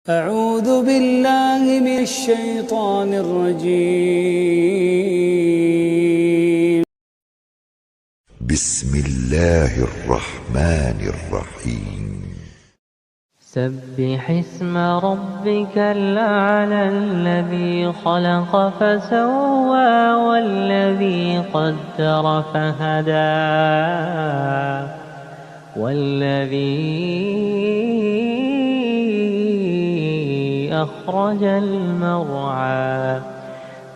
أعوذ بالله من الشيطان الرجيم. بسم الله الرحمن الرحيم. سبح اسم ربك الأعلى الذي خلق فسوى والذي قدر فهدى والذي أخرج المرعى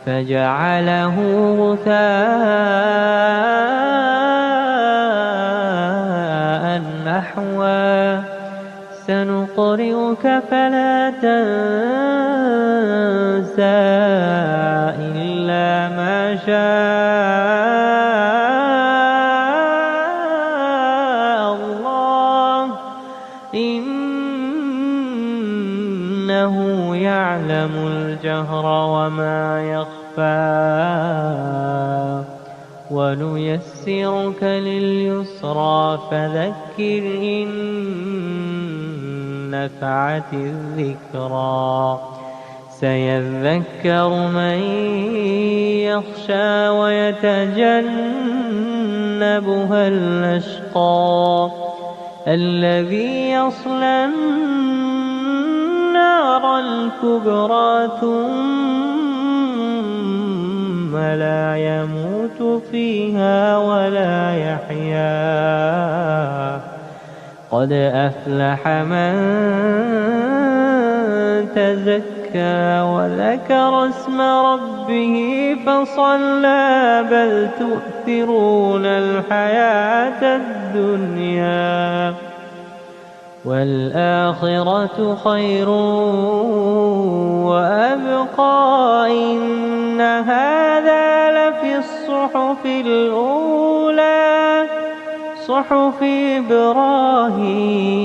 فجعله غثاء نحوا سنقرئك فلا تنسى إلا ما شاء الله إنه يعلم الجهر وما يخفى ونيسرك لليسرى فذكر إن نفعت الذكرى سيذكر من يخشى ويتجنبها الأشقى الذي يصلى النار الكبرى ثم لا يموت فيها ولا يحيا قد أفلح من تزكى وذكر اسم ربه فصلى بل تؤثرون الحياة الدنيا والآخرة خير وأبقى إن هذا لفي الصحف الأولى صحف إبراهيم